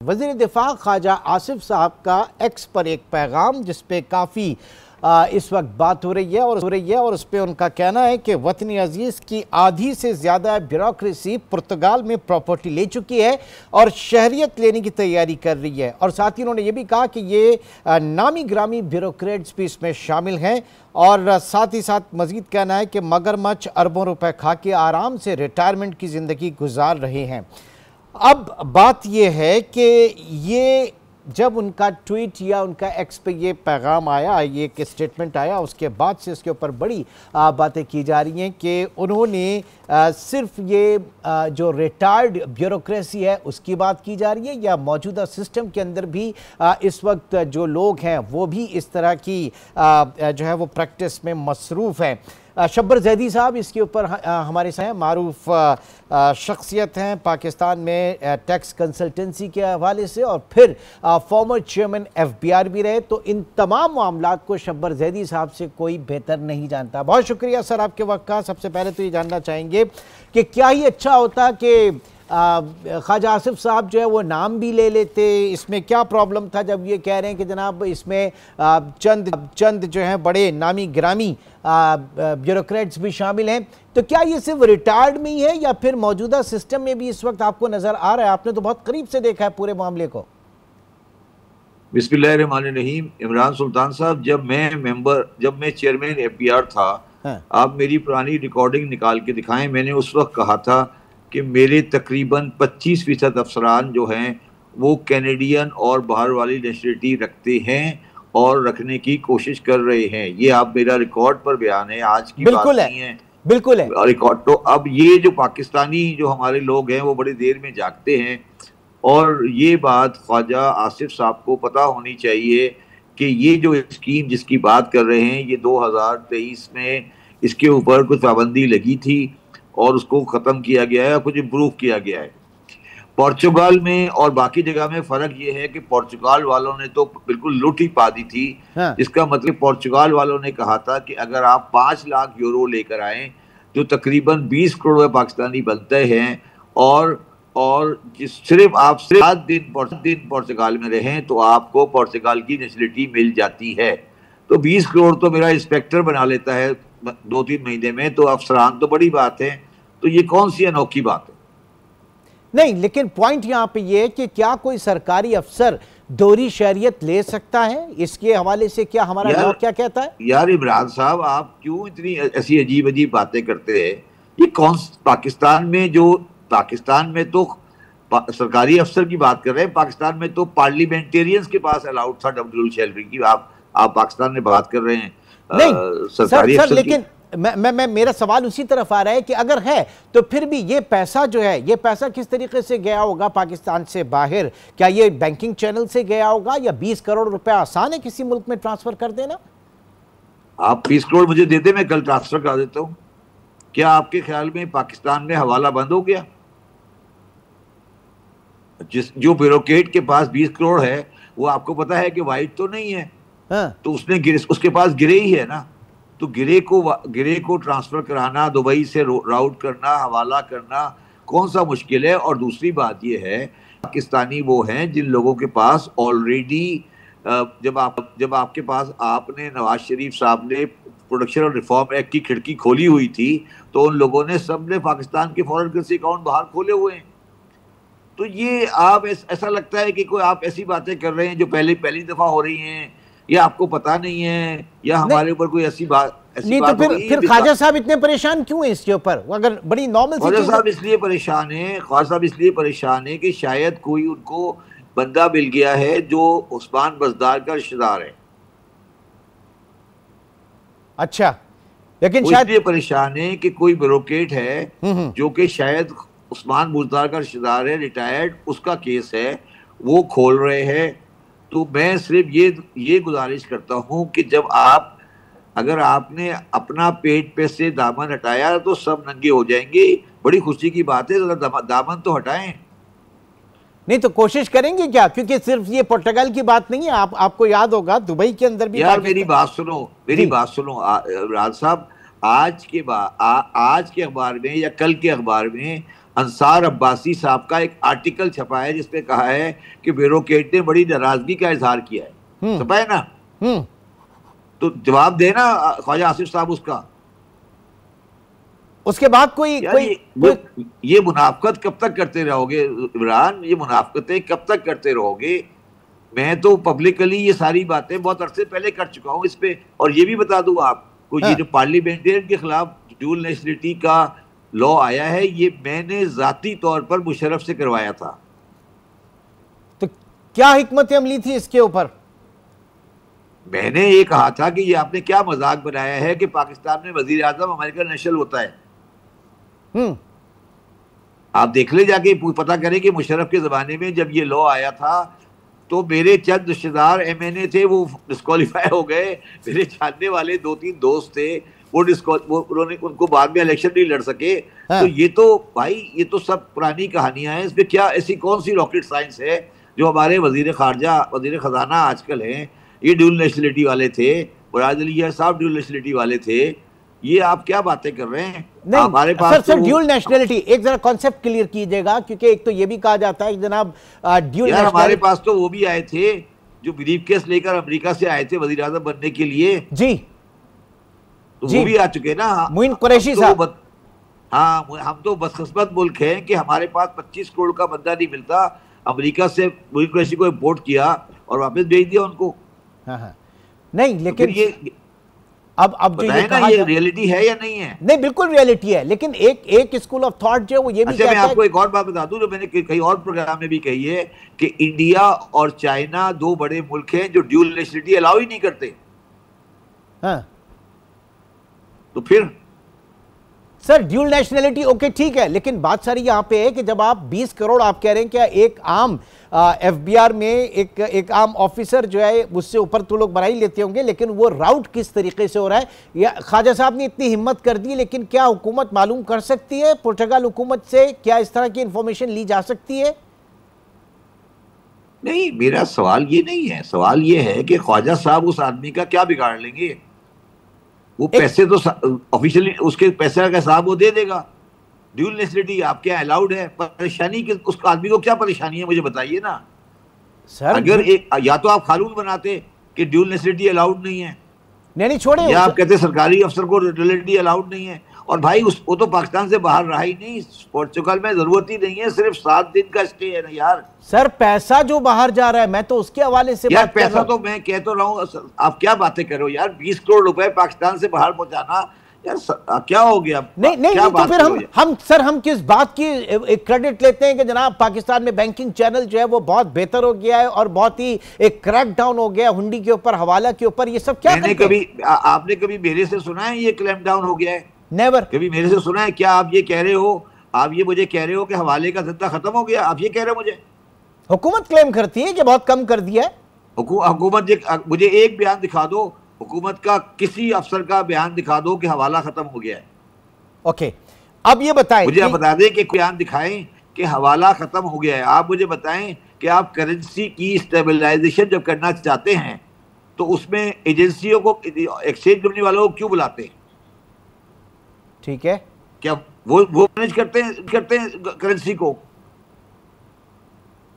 वज़ीर दिफा ख्वाजा आसिफ साहब का एक्स पर एक पैगाम जिस पे काफ़ी इस वक्त बात हो रही है और उस पर उनका कहना है कि वतनी अजीज़ की आधी से ज़्यादा ब्यूरोक्रेसी पुर्तगाल में प्रॉपर्टी ले चुकी है और शहरियत लेने की तैयारी कर रही है। और साथ ही उन्होंने ये भी कहा कि ये नामी ग्रामी ब्यूरोक्रेट्स भी इसमें शामिल हैं और साथ ही साथ मज़ीद कहना है कि मगरमच्छ अरबों रुपए खा के आराम से रिटायरमेंट की ज़िंदगी गुजार रहे हैं। अब बात यह है कि ये जब उनका ट्वीट या उनका एक्स पे ये पैगाम आया, ये एक स्टेटमेंट आया, उसके बाद से इसके ऊपर बड़ी बातें की जा रही हैं कि उन्होंने सिर्फ ये जो रिटायर्ड ब्यूरोक्रेसी है उसकी बात की जा रही है या मौजूदा सिस्टम के अंदर भी इस वक्त जो लोग हैं वो भी इस तरह की जो है वो प्रैक्टिस में मसरूफ़ हैं। शब्बर जैदी साहब इसके ऊपर हमारे साथ मारूफ शख्सियत हैं पाकिस्तान में टैक्स कंसल्टेंसी के हवाले से और फिर फॉर्मर चेयरमैन FBI भी रहे, तो इन तमाम मामलात को शब्बर जैदी साहब से कोई बेहतर नहीं जानता। बहुत शुक्रिया सर आपके वक्त का। सबसे पहले तो ये जानना चाहेंगे कि क्या ही अच्छा होता कि ख्वाजा आसिफ साहब जो है वो नाम भी ले लेते, इसमें क्या प्रॉब्लम था जब ये कह रहे हैं कि जनाब इसमें चंद जो हैं बड़े नामी ग्रामी ब्यूरोक्रेट्स भी शामिल हैं। तो क्या ये सिर्फ रिटायर्ड में ही है या फिर मौजूदा सिस्टम में भी इस वक्त आपको नजर आ रहा है? आपने तो बहुत करीब से देखा है पूरे मामले को। बिस्मिल्लाहिर्रहमानिर्रहीम। इमरान सुल्तान साहब, जब मैं चेयरमैन FBR था, आप मेरी पुरानी रिकॉर्डिंग निकाल के दिखाएं। मैंने उस वक्त कहा था कि मेरे तकरीबन 25% अफसरान जो हैं वो कैनेडियन और बाहर वाली नेशनलिटी रखते हैं और रखने की कोशिश कर रहे हैं। ये आप मेरा रिकॉर्ड पर बयान है, आज की बात नहीं है, बिल्कुल है रिकॉर्ड। तो अब ये जो पाकिस्तानी जो हमारे लोग हैं वो बड़ी देर में जागते हैं और ये बात ख्वाजा आसिफ साहब को पता होनी चाहिए कि ये जो स्कीम जिसकी बात कर रहे हैं ये 2023 में इसके ऊपर कुछ पाबंदी लगी थी और उसको ख़त्म किया गया है, कुछ इम्प्रूव किया गया है। पोर्चुगाल में और बाकी जगह में फ़र्क ये है कि पोर्चुगाल वालों ने तो बिल्कुल लूट ही पा दी थी। इसका मतलब पोर्चुगाल वालों ने कहा था कि अगर आप 5 लाख यूरो लेकर आएँ जो तकरीबन 20 करोड़ रुपये पाकिस्तानी बनते हैं और सिर्फ आप 7 दिन पोर्चुगाल में रहें तो आपको पोर्चुगाल की नेशनलिटी मिल जाती है। तो 20 करोड़ तो मेरा इंस्पेक्टर बना लेता है 2-3 महीने में, तो अफसरान तो बड़ी बात है। तो ये कौन सी अनोखी बात है? नहीं, लेकिन पॉइंट यहाँ पे ये है कि क्या कोई सरकारी अफसर दोहरी शहरियत ले सकता है? इसके हवाले से क्या हमारा लॉ क्या कहता है? यार इमरान साहब, आप क्यों इतनी ऐसी अजीब अजीब बातें करते हैं? ये कौन पाकिस्तान में तो सरकारी अफसर की बात कर रहे हैं। पाकिस्तान में तो पार्लियामेंटेरियंस के पास अलाउड था डबल सैलरी की। आप पाकिस्तान में बात कर रहे हैं नहीं सर, लेकिन मैं मेरा सवाल उसी तरफ आ रहा है कि अगर है तो फिर भी ये पैसा जो है, ये पैसा किस तरीके से गया होगा पाकिस्तान से बाहर? क्या ये बैंकिंग चैनल से गया होगा या 20 करोड़ रुपए आसान है किसी मुल्क में ट्रांसफर कर देना? आप 20 करोड़ मुझे दे दे, मैं कल ट्रांसफर कर देता हूं। क्या आपके ख्याल में पाकिस्तान में हवाला बंद हो गया? जो ब्यूरोक्रेट के पास 20 करोड़ है वो आपको पता है कि वाइट तो नहीं है। तो उसके पास गिरे ही है ना। तो गिरे को ट्रांसफर कराना, दुबई से राउट करना, हवाला करना कौन सा मुश्किल है? और दूसरी बात ये है, पाकिस्तानी वो हैं जिन लोगों के पास ऑलरेडी जब आपके पास आपने नवाज शरीफ साहब ने प्रोडक्शन और रिफॉर्म एक्ट की खिड़की खोली हुई थी तो उन लोगों ने सबने पाकिस्तान के फॉरेन करेंसी अकाउंट बाहर खोले हुए हैं। तो ये आप ऐसा लगता है कि कोई आप ऐसी बातें कर रहे हैं जो पहली दफा हो रही हैं, या आपको पता नहीं है, या हमारे ऊपर कोई ऐसी बात नहीं। तो फिर ख्वाजा साहब इतने परेशान क्यों है इसके ऊपर? अगर बड़ी नॉर्मल ख्वाजा साहब इसलिए परेशान है कि शायद कोई उनको बंदा मिल गया है जो उस्मान बज़दार का रिश्तेदार है। अच्छा, लेकिन शायद इसलिए परेशान है कि कोई ब्यूरोक्रेट है जो कि शायद उस्मान बज़दार का रिश्तेदार है, रिटायर्ड, उसका केस है, वो खोल रहे हैं। तो मैं सिर्फ ये गुजारिश करता हूं कि अगर आपने अपना पेट पे से दामन हटाया तो सब नंगे हो जाएंगे। बड़ी खुशी की बात है, जरा दामन तो हटाएं। नहीं तो कोशिश करेंगे क्या? क्योंकि सिर्फ ये पुर्तगाल की बात नहीं है, आपको याद होगा दुबई के अंदर भी। यार मेरी बात सुनो राज साहब, आज के अखबार में या कल के अखबार में अंसार अब्बासी साहब का एक आर्टिकल छपा है जिसमें कहा है कि ब्यूरोक्रेट ने बड़ी नाराजगी का इजहार किया है। छपा है ना? तो जवाब देना ख्वाजा आसिफ साहब उसका। उसके बाद कोई ये मुनाफकत कब तक करते रहोगे इमरान? ये मुनाफकतें कब तक करते रहोगे? मैं तो पब्लिकली ये सारी बातें बहुत अरसे पहले कर चुका हूँ इस पे। और ये भी बता दूं आपको, ये जो पार्लियामेंटेरियन के खिलाफ ड्यूल नेशनलिटी का लॉ आया है, ये मैंने जाती तौर पर मुशर्रफ से करवाया था। तो क्या हिकमत अमली थी इसके ऊपर? मैंने ये कहा था कि ये आपने क्या मजाक बनाया है कि पाकिस्तान में वजीर आजम अमेरिकन नेशनल होता है। आप देख ले जाके, पता करें कि मुशर्रफ के जमाने में जब ये लॉ आया था तो मेरे चंद रिश्तेदार MNA थे, वो डिस्क्वालीफाई हो गए। मेरे जानने वाले 2-3 दोस्त थे, उन्होंने उनको बाद में इलेक्शन नहीं लड़ सके। हाँ। तो ये तो भाई ये तो सब पुरानी कहानियां हैं। इसमें क्या ऐसी कौन सी रॉकेट साइंस है जो हमारे वजीर खारजा, वजीर खजाना आजकल हैं, ये ड्यूल नेशनलिटी वाले थे, मुराद अली साहब ड्यूल नेशनलिटी वाले थे। ये आप क्या बातें कर रहे हैं? नहीं, हमारे पास सर ड्यूल नेशनलिटी एक जरा कॉन्सेप्ट क्लियर कीजिएगा, क्योंकि एक तो ये भी कहा जाता है कि जनाब ड्यूल नेशनलिटी, हमारे पास तो वो भी आए थे जो ब्रीफ केस लेकर अमेरिका से आए थे वजीर आजम बनने के लिए। जी तो वो भी आ चुके ना, मोइन कुरैशी साहब। हाँ, हम तो बदकिस्मत मुल्क हैं कि हमारे पास 25 करोड़ का बंदा नहीं मिलता। अमेरिका से मोइन कुरैशी को इम्पोर्ट किया और वापस भेज दिया उनको। हाँ। नहीं लेकिन ये अब जो ये रियलिटी है या नहीं है? नहीं, बिल्कुल रियलिटी है, लेकिन एक स्कूल ऑफ थॉट जो वो ये भी मैं आपको एक और बात बता दूं जो मैंने कई और प्रोग्राम में भी कही है कि इंडिया और चाइना 2 बड़े मुल्क हैं जो ड्यूल नेशनलिटी अलाउ ही नहीं करते। हाँ। तो फिर सर ड्यूल नेशनलिटी ओके ठीक है, लेकिन बात सारी यहां पे है कि जब आप 20 करोड़ आप कह रहे हैं, क्या एक आम FBR में एक आम ऑफिसर जो है उससे ऊपर तो लोग बना ही लेते होंगे, लेकिन वो राउट किस तरीके से हो रहा है? या ख्वाजा साहब ने इतनी हिम्मत कर दी, लेकिन क्या हुकूमत मालूम कर सकती है पुर्तगाल हुकूमत से? क्या इस तरह की इंफॉर्मेशन ली जा सकती है? नहीं, मेरा सवाल ये नहीं है। सवाल ये है कि ख्वाजा साहब उस आदमी का क्या बिगाड़ लेंगे? वो पैसे तो ऑफिशियली उसके पैसे का हिसाब वो दे देगा। ड्यूल नेशनलिटी आपके यहाँ अलाउड है। परेशानी कि उस आदमी को क्या परेशानी है मुझे बताइए ना सर। अगर एक या तो आप कानून बनाते कि ड्यूल नेशनलिटी अलाउड नहीं है, नहीं छोड़े, या आप कहते सरकारी अफसर को नेशनलिटी अलाउड नहीं है। और भाई वो तो पाकिस्तान से बाहर रहा ही नहीं, पोर्चुगल में जरूरत ही नहीं है, सिर्फ 7 दिन का स्टे है ना यार। सर पैसा जो बाहर जा रहा है, मैं तो उसके हवाले से यार पैसा तो मैं कह तो रहा हूँ, आप क्या बातें कर रहे हो यार? 20 करोड़ रुपए पाकिस्तान से बाहर पहुंचाना यार, क्या हो गया? नहीं तो फिर हम किस बात की क्रेडिट लेते हैं कि जनाब पाकिस्तान में बैंकिंग चैनल जो है वो बहुत बेहतर हो गया है और बहुत ही एक क्रैक डाउन हो गया हुंडी के ऊपर, हवाला के ऊपर, ये सब क्या? आपने कभी मेरे से सुना है ये क्लैम्प डाउन हो गया है? नेवर। कभी मेरे से सुना है? क्या आप ये कह रहे हो, आप ये मुझे कह रहे हो कि हवाले का धंधा खत्म हो गया? आप ये कह रहे हो मुझे? हुकूमत क्लेम करती है कि बहुत कम कर दिया है। हुकूमत मुझे एक बयान दिखा दो, हुकूमत का किसी अफसर का बयान दिखा दो कि हवाला खत्म हो गया है। ओके, अब ये बताएं, मुझे आप बता दें कि बयान दिखाएं कि हवाला खत्म हो गया है। आप मुझे बताएं कि आप करेंसी की स्टेबलाइजेशन जब करना चाहते हैं तो उसमें एजेंसियों को, एक्सचेंज कंपनी वालों को क्यों बुलाते हैं? ठीक है, क्या वो मैनेज करते हैं करेंसी को?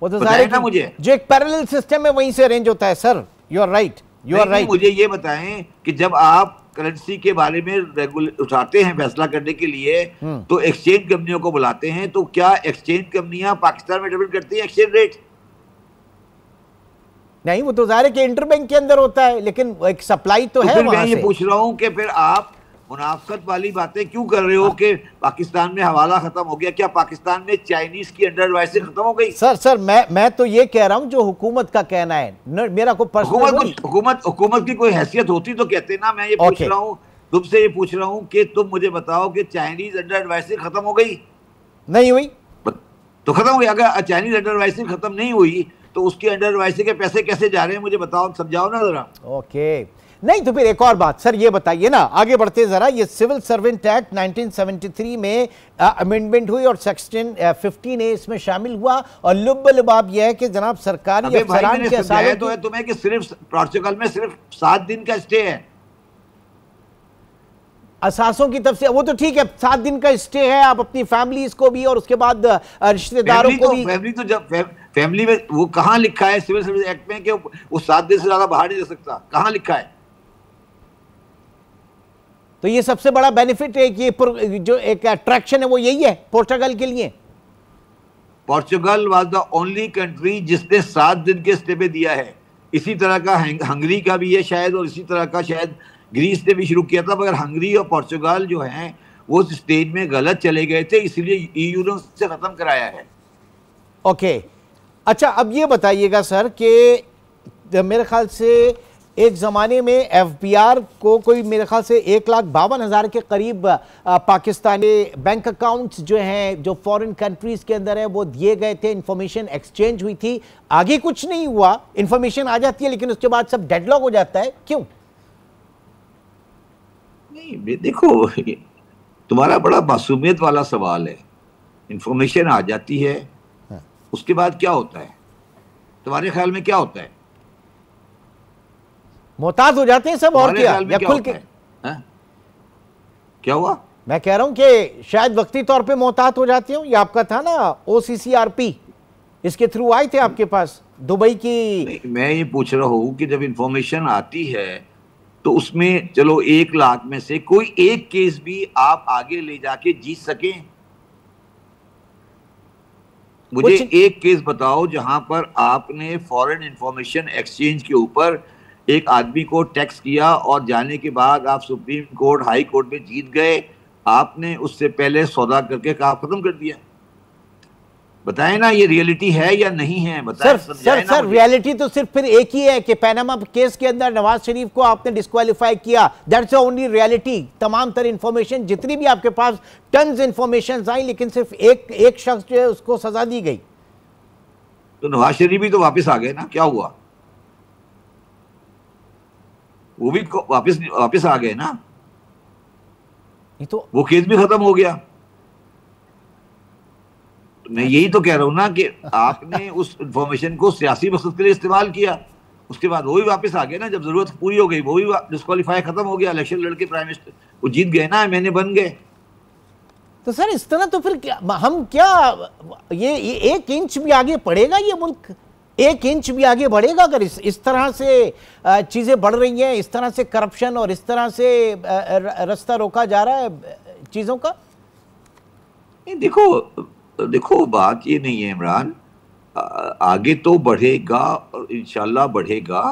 वो तो जाहिर है मुझे जो एक पैरेलल सिस्टम है वहीं से अरेंज होता है। Sir you are right, you are right. मुझे ये बताएं कि जब आप करेंसी के बारे में उठाते हैं फैसला करने के लिए तो एक्सचेंज कंपनियों को बुलाते हैं, तो क्या एक्सचेंज कंपनियां पाकिस्तान में डिपेंड करती हैं एक्सचेंज रेट? नहीं, वो तो जाहिर है कि इंटरबैंक के अंदर होता है, लेकिन एक सप्लाई तो है। मैं ये पूछ रहा हूं कि फिर आप मुनाफकत वाली बातें क्यों कर रहे हो कि पाकिस्तान में हवाला खत्म हो गया? क्या पाकिस्तान में चाइनीज की अंडरवाइजिंग खत्म हो गई? सर मैं तो ये कह रहा हूं जो हुकूमत का कहना है, मेरा को हुकूमत की कोई हैसियत होती तो कहते ना। मैं ये पूछ रहा हूँ तुमसे, ये पूछ रहा हूँ कि तुम मुझे बताओ कि चाइनीज अंडरवाइजिंग खत्म हो गई? नहीं हुई तो खत्म हो गई। अगर चाइनीज अंडरवाइजिंग खत्म नहीं हुई तो उसकी अंडरवाइजिंग के पैसे कैसे जा रहे हैं? मुझे बताओ, समझाओ ना जरा। ओके, नहीं तो फिर एक और बात सर, ये बताइए ना, आगे बढ़ते जरा। ये सिविल सर्वेंट एक्ट 1973 में अमेंडमेंट हुई और सेक्शन 15A इसमें शामिल हुआ, और लुब-लुबाब यह है कि जनाब सरकारी अफसरान के असालों तो है तुम्हें कि सिर्फ पोर्चुगल में सिर्फ 7 दिन का स्टे है। असासों की तरफ से, वो तो ठीक है, 7 दिन का स्टे है, आप अपनी फैमिलीज को भी और उसके बाद रिश्तेदारों को भी। फैमिली तो जब फैमिली में वो कहाँ लिखा है सिविल सर्विस एक्ट में कि वो 7 दिन से ज्यादा बाहर नहीं रह सकता? कहाँ लिखा है? तो ये सबसे बड़ा बेनिफिट है कि जो एक अट्रैक्शन है वो यही है पोर्टुगल के लिए। Portugal was the only country जिसने 7 दिन के स्टे पे दिया है। इसी तरह का हंगरी का भी है शायद, और इसी तरह का शायद ग्रीस ने भी शुरू किया था, मगर हंगरी और पोर्चुगल जो हैं वो स्टेज में गलत चले गए थे, इसलिए ईयू ने उससे खत्म कराया है। ओके, अच्छा अब ये बताइएगा सर कि मेरे ख्याल से एक ज़माने में एफबीआर को कोई मेरे ख्याल से 1,52,000 के करीब पाकिस्तानी बैंक अकाउंट्स जो हैं, जो फॉरेन कंट्रीज़ के अंदर हैं, वो दिए गए थे, इंफॉर्मेशन एक्सचेंज हुई थी, आगे कुछ नहीं हुआ, इंफॉर्मेशन आ जाती है लेकिन उसके बाद सब डेडलॉक हो जाता है, क्यों? नहीं देखो, तुम्हारा बड़ा मासूमियत वाला सवाल है। इंफॉर्मेशन आ जाती है, उसके बाद क्या होता है? तुम्हारे ख्याल में क्या होता है? मोहताज हो जाते हैं सब, और क्या? या खुल के क्या हुआ? मैं कह रहा हूं कि शायद वक्ती तौर पे मोहताज हो जाते हो। ये आपका था ना OCCRP, इसके थ्रू आए थे आपके पास दुबई की। नहीं, मैं ये पूछ रहा हूं कि जब इंफॉर्मेशन आती है तो उसमें चलो 1 लाख में से कोई एक केस भी आप आगे ले जाके जीत सकें? मुझे एक केस बताओ जहां पर आपने फॉरेन इंफॉर्मेशन एक्सचेंज के ऊपर एक आदमी को टैक्स किया और जाने के बाद आप सुप्रीम कोर्ट, हाई कोर्ट में जीत गए, आपने उससे पहले सौदा करके काम खत्म कर दिया। बताएं ना, ये रियलिटी है या नहीं है? बताएं। सर रियलिटी तो सिर्फ फिर एक ही है कि पैनामा केस के अंदर नवाज शरीफ को आपने डिस्क्वालीफाई किया, दैट्स द ओनली रियलिटी। तमाम तर इंफॉर्मेशन जितनी भी आपके पास टन्स इंफॉर्मेशन आई, लेकिन सिर्फ एक शख्स जो है उसको सजा दी गई। तो नवाज शरीफ भी तो वापस आ गए ना, क्या हुआ? वो भी वापस आ गए ना, ये तो वो केस भी खत्म हो गया। तो मैं यही तो कह रहा हूं ना कि आपने उस इंफॉर्मेशन को सियासी मकसद के लिए इस्तेमाल किया, उसके बाद वो भी वापस आ गए ना, जब जरूरत पूरी हो गई वो भी डिस्क्वालीफाई खत्म हो गया, इलेक्शन लड़के प्राइम मिनिस्टर वो जीत गए ना, मैंने बन गए। तो सर इस तरह तो फिर क्या, हम क्या ये 1 इंच भी आगे बढ़ेगा ये मुल्क? 1 इंच भी आगे बढ़ेगा अगर इस तरह से चीजें बढ़ रही हैं, इस तरह से करप्शन और इस तरह से रास्ता रोका जा रहा है चीजों का? देखो बात ये नहीं है इमरान, आगे तो बढ़ेगा और इंशाल्लाह बढ़ेगा।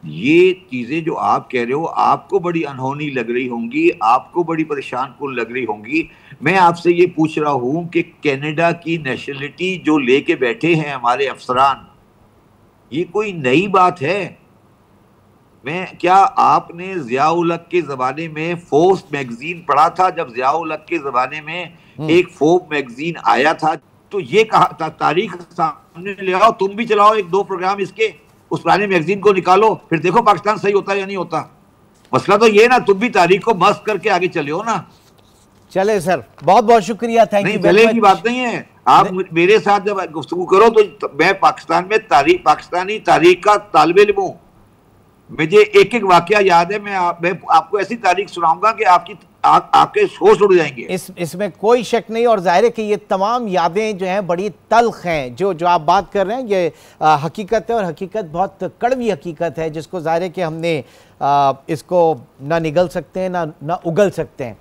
ये चीजें जो आप कह रहे हो आपको बड़ी अनहोनी लग रही होंगी, आपको बड़ी परेशान कुन लग रही होंगी। मैं आपसे ये पूछ रहा हूं कि कनाडा की नेशनलिटी जो लेके बैठे हैं हमारे अफसरान, ये कोई नई बात है? क्या आपने ज़िया-उल हक के ज़माने में फोर्स मैगजीन पढ़ा था? जब ज़िया-उल हक के ज़माने में एक फोर्स मैगजीन आया था तो ये कहा था तारीख सामने ले आओ, तुम भी चलाओ 1-2 प्रोग्राम इसके, उस पुराने मैगजीन को निकालो, फिर देखो पाकिस्तान सही होता है या नहीं होता। मसला तो ये ना, तुम भी तारीख को मस्त करके आगे चले हो ना। चले सर, बहुत बहुत शुक्रिया, थैंक यू। चले की बात नहीं है, आप मेरे साथ जब गुफ्तगू करो तो मैं पाकिस्तान में पाकिस्तानी तारीख का तालिब इल्म हूं। मुझे एक वाकया याद है, मैं आपको ऐसी तारीख सुनाऊंगा कि आपके होश उड़ जाएंगे। इसमें कोई शक नहीं, और जाहिर है कि ये तमाम यादें जो हैं बड़ी तल्ख हैं, जो आप बात कर रहे हैं ये हकीकत है, और हकीकत बहुत कड़वी हकीकत है जिसको जाहिर है कि हमने इसको ना निगल सकते हैं ना उगल सकते हैं।